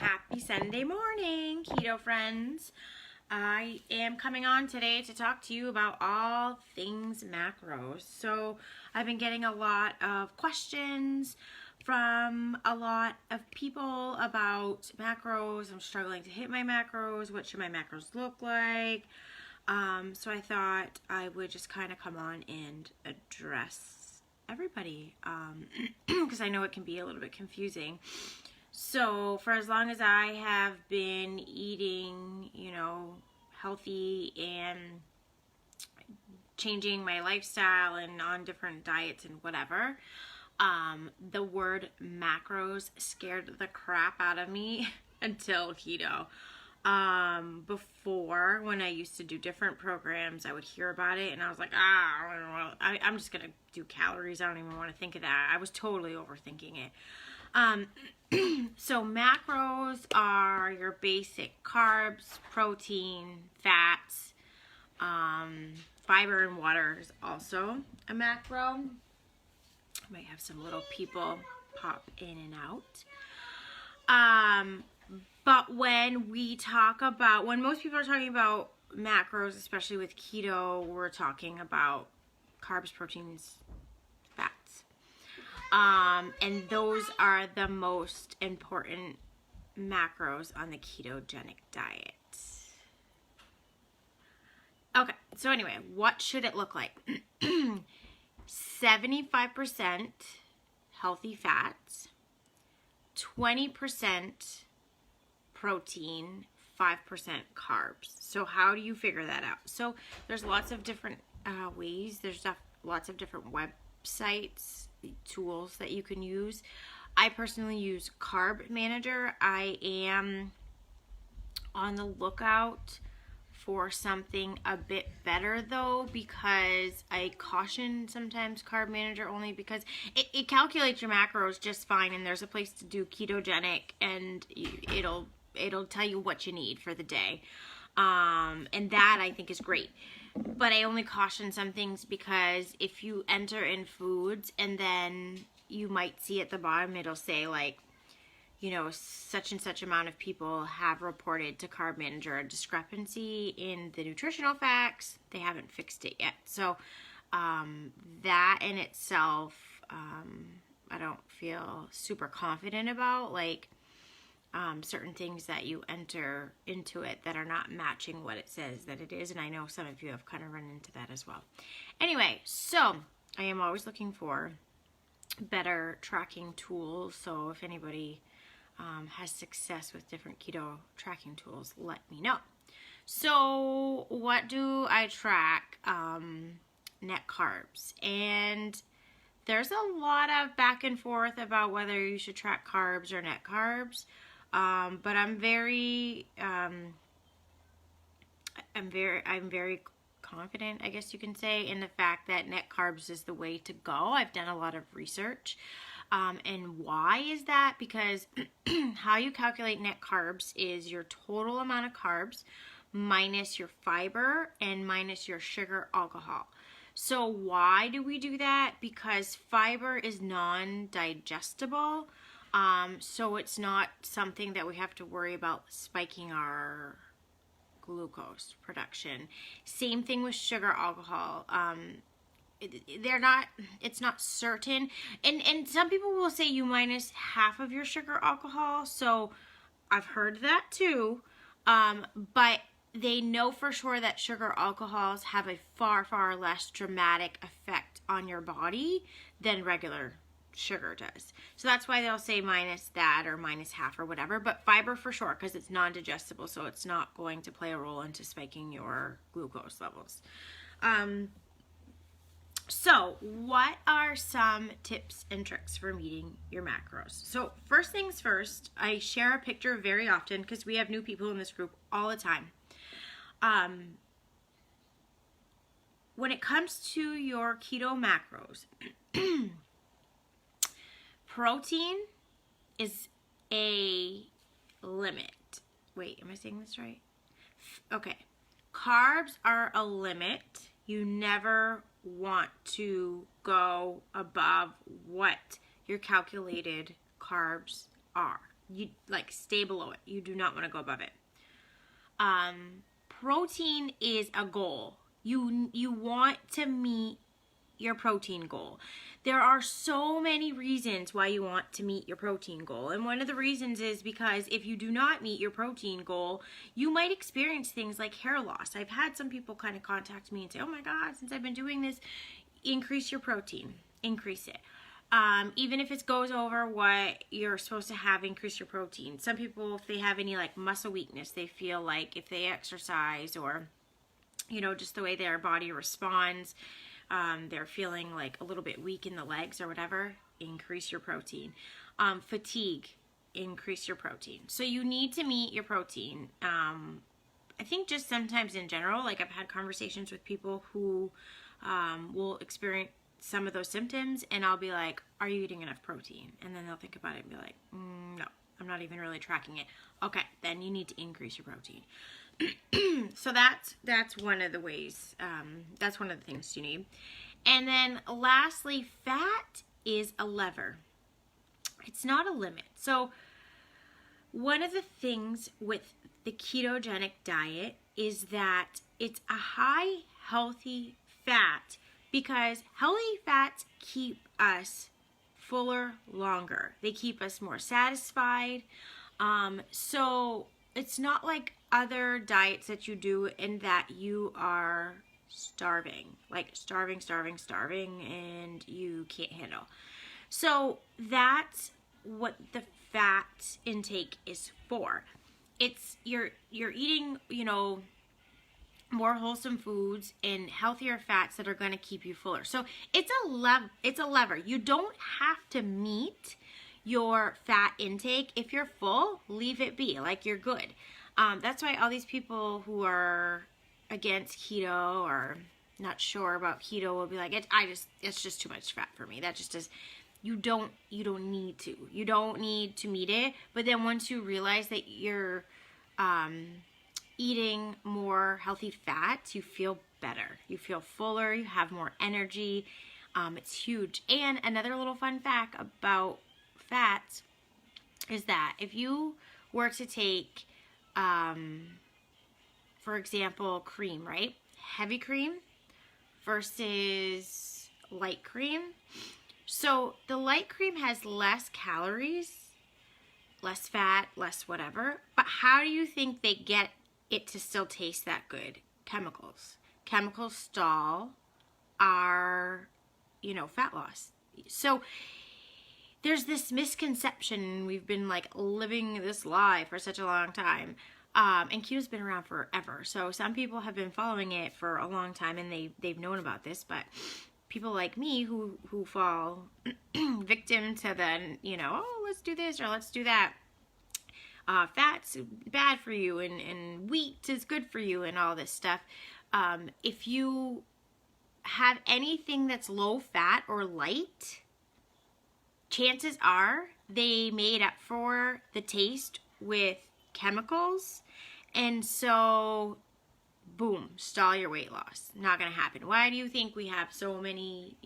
Happy Sunday morning, keto friends. I am coming on today to talk to you about all things macros. So I've been getting a lot of questions from a lot of people about macros. I'm struggling to hit my macros. What should my macros look like? So I thought I would just kind of come on and address everybody because I know it can be a little bit confusing. So for as long as I have been eating, healthy and changing my lifestyle and on different diets and whatever, the word macros scared the crap out of me until keto. Before, when I used to do different programs, I would hear about it and I was like, I'm just going to do calories. I don't even want to think of that. I was totally overthinking it. So macros are your basic carbs, protein, fats, fiber, and water is also a macro. I might have some little people pop in and out. But when most people are talking about macros, especially with keto, we're talking about carbs, proteins, fats. And those are the most important macros on the ketogenic diet. Okay, so anyway, what should it look like? 75% healthy fats, 20% protein, 5% carbs. So how do you figure that out? So there's lots of different ways. There's lots of different websites, tools that you can use. I personally use Carb Manager. I am on the lookout for something a bit better though, because I caution sometimes Carb Manager only because it calculates your macros just fine, and there's a place to do ketogenic and it'll tell you what you need for the day. And that I think is great. But I only caution some things because if you enter in foods and then you might see at the bottom, it'll say like, such and such amount of people have reported to Carb Manager a discrepancy in the nutritional facts. They haven't fixed it yet. So that in itself, I don't feel super confident about, like certain things that you enter into it that are not matching what it says that it is. And I know some of you have kind of run into that as well. Anyway, so I am always looking for better tracking tools. So if anybody has success with different keto tracking tools, let me know. So what do I track? Net carbs. And there's a lot of back and forth about whether you should track carbs or net carbs. But I'm very confident, I guess you can say, in the fact that net carbs is the way to go. I've done a lot of research. And why is that? Because how you calculate net carbs is your total amount of carbs minus your fiber and minus your sugar alcohol. So why do we do that? Because fiber is non-digestible. So it's not something that we have to worry about spiking our glucose production. Same thing with sugar alcohol. It's not certain. And some people will say you minus half of your sugar alcohol. So I've heard that too. But they know for sure that sugar alcohols have a far, far less dramatic effect on your body than regular sugar does. So that's why they'll say minus that or minus half or whatever, but fiber for sure, because it's non-digestible, so it's not going to play a role into spiking your glucose levels. So what are some tips and tricks for meeting your macros? So first things first, I share a picture very often because we have new people in this group all the time. When it comes to your keto macros, protein is a limit. Wait, am I saying this right? Okay. Carbs are a limit. You never want to go above what your calculated carbs are. You like stay below it. You do not want to go above it. Protein is a goal. You want to meet your protein goal. There are so many reasons why you want to meet your protein goal. And one of the reasons is because if you do not meet your protein goal, you might experience things like hair loss. I've had some people kind of contact me and say, oh my God, since I've been doing this, increase your protein, increase it. Even if it goes over what you're supposed to have, increase your protein. Some people, if they have any like muscle weakness, they feel like if they exercise or, you know, just the way their body responds, they're feeling like a little bit weak in the legs or whatever, increase your protein. Fatigue, increase your protein. So you need to meet your protein. I think just sometimes in general, like I've had conversations with people who will experience some of those symptoms, and I'll be like, are you eating enough protein? And then they'll think about it and be like, no, I'm not even really tracking it. Okay, then you need to increase your protein. So that's one of the ways, that's one of the things you need. And then lastly, fat is a lever. It's not a limit. So one of the things with the ketogenic diet is that it's a high healthy fat, because healthy fats keep us fuller longer. They keep us more satisfied. So it's not like other diets that you do in that you are starving, like starving, and you can't handle. So that's what the fat intake is for. It's you're eating, you know, more wholesome foods and healthier fats that are going to keep you fuller. So it's a lever. You don't have to meet your fat intake. If you're full, leave it be. Like, you're good. That's why all these people who are against keto or not sure about keto will be like, it's just too much fat for me. That just is. You don't need to. You don't need to meet it. But then once you realize that you're eating more healthy fats, you feel better. You feel fuller. You have more energy. It's huge. And another little fun fact about fats is that if you were to take, for example, cream, right? Heavy cream versus light cream. So the light cream has less calories, less fat, less whatever. But how do you think they get it to still taste that good? Chemicals. Chemicals stall our, fat loss. So there's this misconception. We've been like living this lie for such a long time. And keto's been around forever. So some people have been following it for a long time and they've known about this, but people like me who fall victim to the, oh, let's do this or let's do that. Fat's bad for you and wheat is good for you and all this stuff. If you have anything that's low fat or light, chances are they made up for the taste with chemicals. And so, boom, stall your weight loss. Not going to happen. Why do you think we have so many,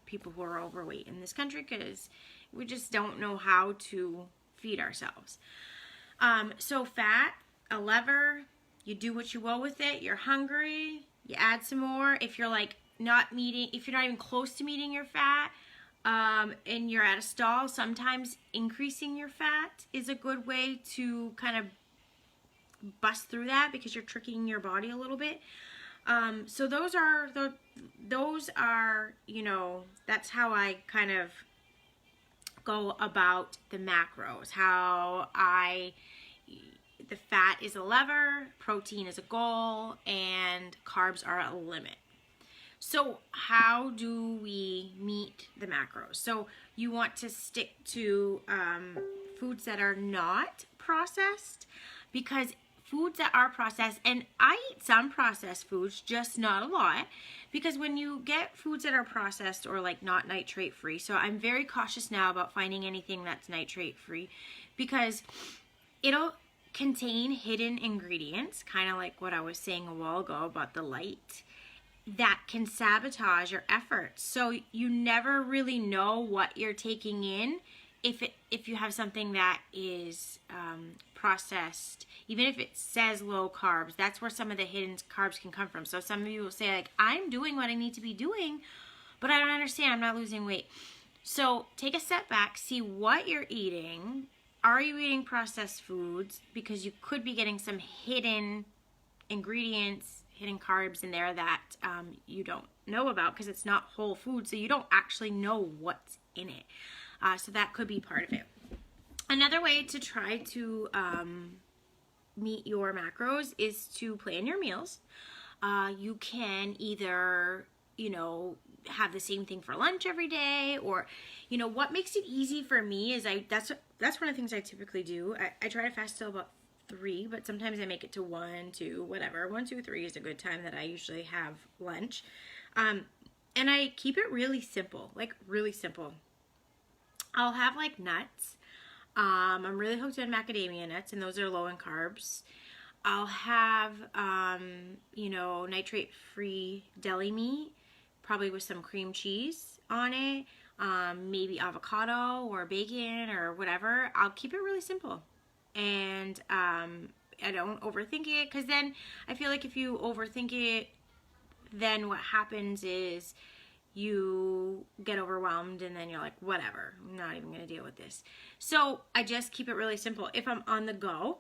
people who are overweight in this country? Because we just don't know how to feed ourselves. So fat, a lever, you do what you will with it. You're hungry, you add some more. If you're like if you're not even close to meeting your fat, and you're at a stall, sometimes increasing your fat is a good way to kind of bust through that because you're tricking your body a little bit. So those are, that's how I kind of go about the macros, the fat is a lever, protein is a goal, and carbs are a limit. So how do we meet the macros? So you want to stick to foods that are not processed, because foods that are processed, and I eat some processed foods, just not a lot, because when you get foods that are processed or like not nitrate free, so I'm very cautious now about finding anything that's nitrate free, because it'll contain hidden ingredients, kind of like what I was saying a while ago about the light, that can sabotage your efforts. So you never really know what you're taking in if you have something that is processed, even if it says low carbs, that's where some of the hidden carbs can come from. So some of you will say, like, I'm doing what I need to be doing, but I don't understand. I'm not losing weight. So take a step back, see what you're eating. Are you eating processed foods? Because you could be getting some hidden ingredients, hidden carbs in there that you don't know about because it's not whole food, so you don't actually know what's in it. So that could be part of it. Another way to try to meet your macros is to plan your meals. You can either, have the same thing for lunch every day, or, what makes it easy for me is that's one of the things I typically do. I try to fast till about 3, but sometimes I make it to 1, 2, whatever. 1, 2, 3 is a good time that I usually have lunch. And I keep it really simple, really simple. I'll have like nuts. I'm really hooked on macadamia nuts, and those are low in carbs. I'll have, nitrate-free deli meat, probably with some cream cheese on it, maybe avocado or bacon or whatever. I'll keep it really simple. And I don't overthink it, because then I feel like if you overthink it, then what happens is you get overwhelmed, and then you're like, whatever, I'm not even going to deal with this. So I just keep it really simple. If I'm on the go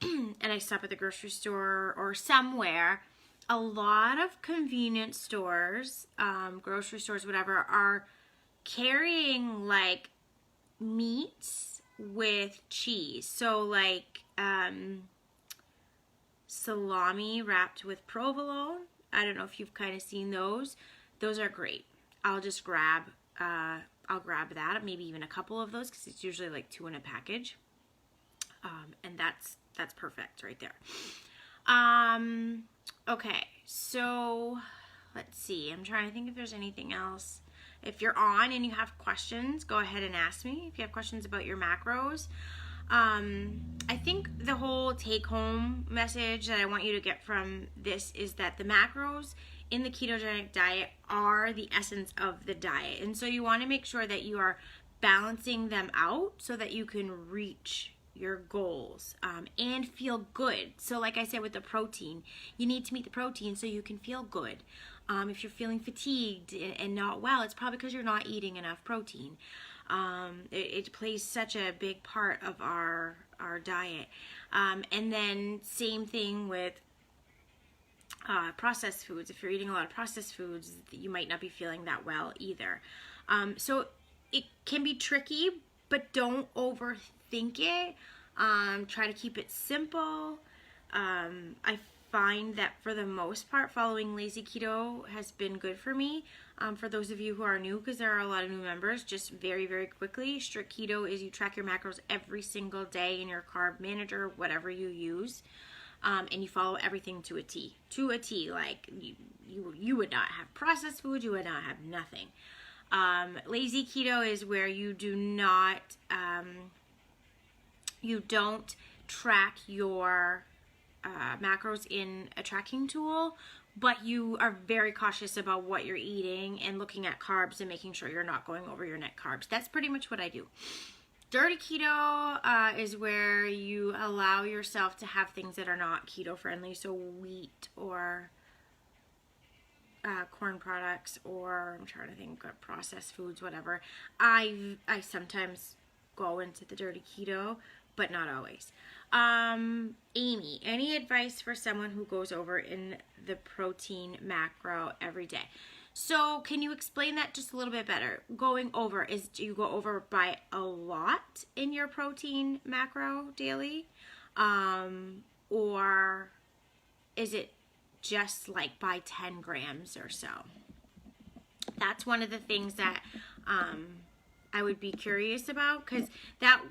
and I stop at the grocery store or somewhere, a lot of convenience stores, grocery stores, whatever, are carrying like meats with cheese. So like salami wrapped with provolone. I don't know if you've kind of seen those. Those are great. I'll just grab that, maybe even a couple of those, because it's usually like 2 in a package. And that's perfect right there. Okay, so let's see. I'm trying to think if there's anything else. If you're on and you have questions, go ahead and ask me. If you have questions about your macros. I think the whole take-home message that I want you to get from this is that the macros in the ketogenic diet are the essence of the diet. And so you want to make sure that you are balancing them out so that you can reach your goals and feel good. So like I said with the protein, you need to meet the protein so you can feel good. If you're feeling fatigued and not well, it's probably because you're not eating enough protein. It plays such a big part of our diet. And then same thing with processed foods. If you're eating a lot of processed foods, you might not be feeling that well either. So it can be tricky, but don't overthink it. Try to keep it simple. I find that for the most part, following lazy keto has been good for me. For those of you who are new, because there are a lot of new members, just very, very quickly, strict keto is you track your macros every single day in your carb manager, whatever you use. And you follow everything to a T. To a T, like you would not have processed food, you would not have nothing. Lazy keto is where you do not, you don't track your macros in a tracking tool, but you are very cautious about what you're eating and looking at carbs and making sure you're not going over your net carbs. That's pretty much what I do. Dirty keto is where you allow yourself to have things that are not keto friendly, so wheat or corn products, or I'm trying to think of processed foods, whatever. I sometimes go into the dirty keto, but not always. Amy, any advice for someone who goes over in the protein macro every day? So can you explain that just a little bit better? Going over, do you go over by a lot in your protein macro daily? Or is it just like by 10 grams or so? That's one of the things that I would be curious about, because that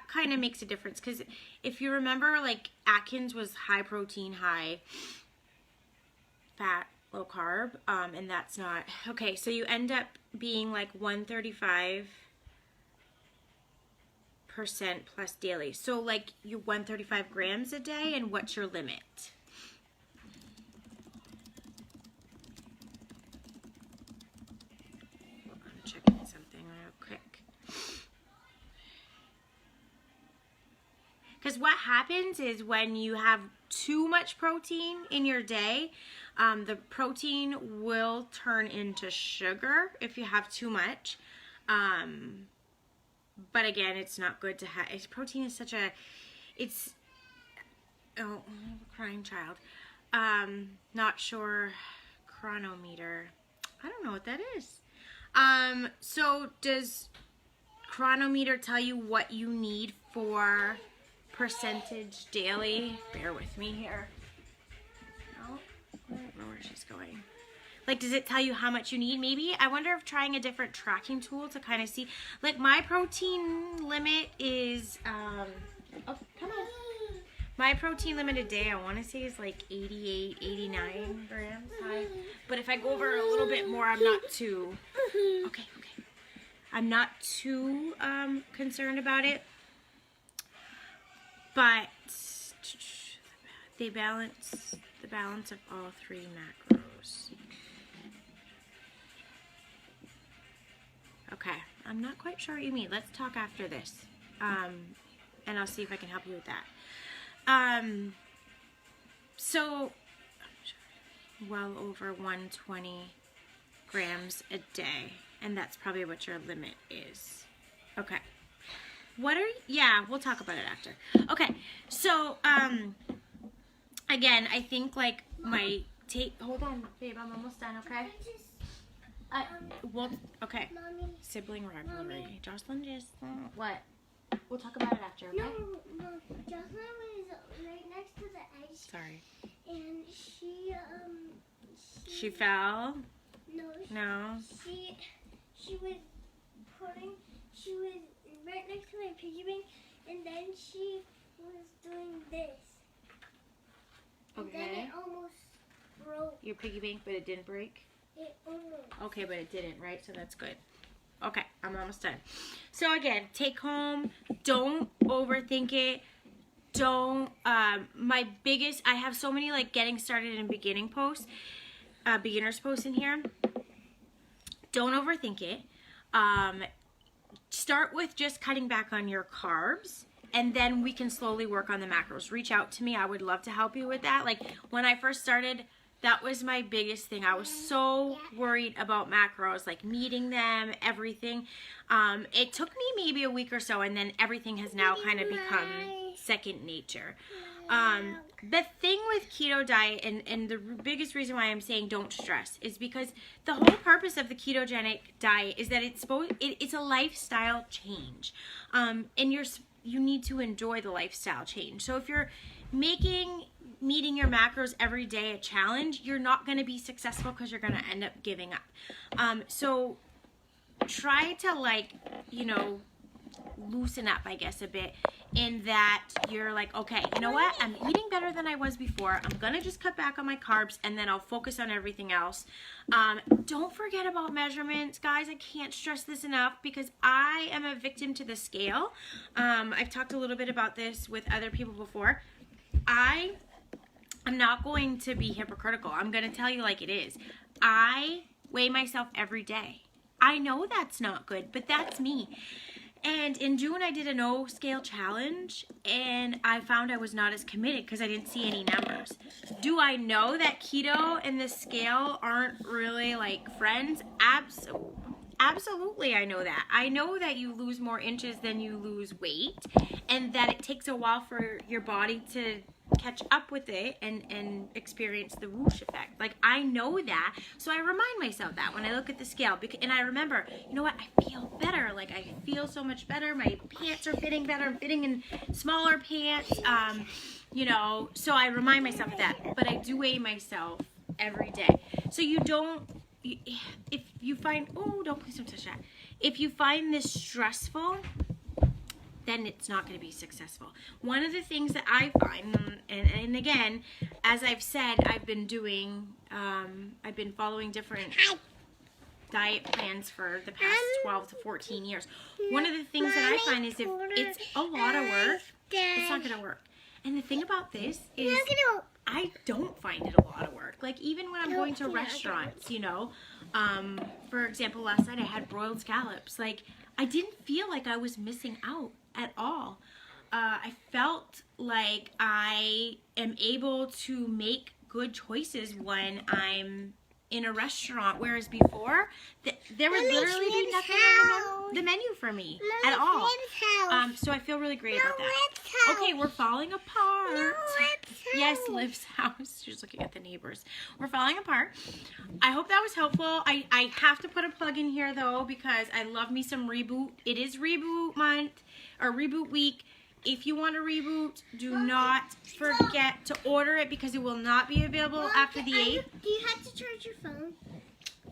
kind of makes a difference. Because if you remember, like Atkins was high protein, high fat, low carb, and that's not okay. So you end up being like 135% plus daily. So like you 135 grams a day, and what's your limit? I'm checking something real quick. Because what happens is when you have too much protein in your day, the protein will turn into sugar if you have too much. But again, it's not good to have. Protein is such a, it's, oh, crying child. Not sure. Chronometer. I don't know what that is. So does chronometer tell you what you need for percentage daily? Bear with me here. No, I don't know where she's going. Like, does it tell you how much you need? Maybe. I wonder if trying a different tracking tool to kind of see. Like, my protein limit is, oh, come on. My protein limit a day, I want to say, is like 88, 89 grams high. But if I go over a little bit more, I'm not too, okay. I'm not too concerned about it. But they balance, the balance of all three macros. Okay, I'm not quite sure what you mean. Let's talk after this. And I'll see if I can help you with that. So well over 120 grams a day, and that's probably what your limit is. Okay. What are, yeah, we'll talk about it after. Okay. So, again, I think like my hold on, babe, I'm almost done, okay? Okay. Mommy. Sibling rivalry. Mommy. Jocelyn just, what? We'll talk about it after, okay? No, Jocelyn was right next to the edge. Sorry. And She fell? No. She was right next to my piggy bank, and then she was doing this. And Okay. then it almost broke. Your piggy bank, but it didn't break? It almost. Okay, but it didn't, right? So that's good. Okay, I'm almost done. So again, take home, don't overthink it. Don't, I have so many like getting started and beginning posts, beginners posts in here. Don't overthink it. Start with just cutting back on your carbs, and then we can slowly work on the macros. Reach out to me. I would love to help you with that. Like when I first started, that was my biggest thing. I was so worried about macros, like meeting them, everything. It took me maybe a week or so, and then everything has now kind of become second nature. The thing with keto diet, and the biggest reason why I'm saying don't stress, is because the whole purpose of the ketogenic diet is that it's a lifestyle change. And you need to enjoy the lifestyle change. So if you're meeting your macros every day a challenge, you're not going to be successful because you're going to end up giving up. So try to loosen up, I guess, a bit, in that you're like, okay, you know what? I'm eating better than I was before. I'm going to just cut back on my carbs, and then I'll focus on everything else. Don't forget about measurements, guys. I can't stress this enough because I am a victim to the scale. I've talked a little bit about this with other people before. I'm not going to be hypocritical. I'm going to tell you like it is. I weigh myself every day. I know that's not good, but that's me. And in June, I did a no scale challenge, and I found I was not as committed because I didn't see any numbers. Do I know that keto and the scale aren't really like friends? Absolutely, I know that. I know that you lose more inches than you lose weight, and that it takes a while for your body to catch up with it and experience the whoosh effect. Like, I know that, so I remind myself that when I look at the scale, and I remember, you know what, I feel better. Like, I feel so much better. My pants are fitting better. I'm fitting in smaller pants, so I remind myself of that. But I do weigh myself every day. So you don't, if you find, please don't touch that. If you find this stressful, then it's not going to be successful. One of the things that I find, and again, as I've said, I've been following different diet plans for the past 12 to 14 years. One of the things that I find is if it's a lot of work, it's not going to work. And the thing about this is I don't find it a lot of work. Like, even when I'm going to restaurants, for example, last night I had broiled scallops. Like, I didn't feel like I was missing out at all. I felt felt like I am able to make good choices when I'm in a restaurant, whereas before there would literally be nothing on the menu for me at all. So I feel really great about that. Okay, we're falling apart. Yes, Liv's house. She's looking at the neighbors. We're falling apart. I hope that was helpful. I have to put a plug in here though because I love me some Reboot. It is Reboot month or Reboot week. If you want to reboot, do not forget to order it because it will not be available after the 8th. Do you have to charge your phone?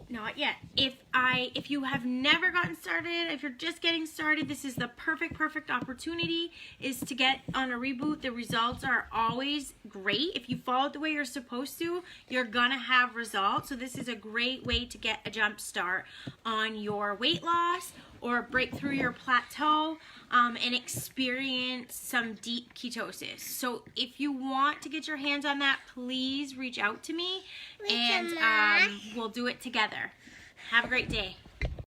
Not yet. If you have never gotten started, if you're just getting started, this is the perfect opportunity is to get on a Reboot. The results are always great. If you follow it the way you're supposed to, you're gonna have results. So this is a great way to get a jump start on your weight loss or break through your plateau and experience some deep ketosis. So if you want to get your hands on that, please reach out to me and we'll do it together. Have a great day.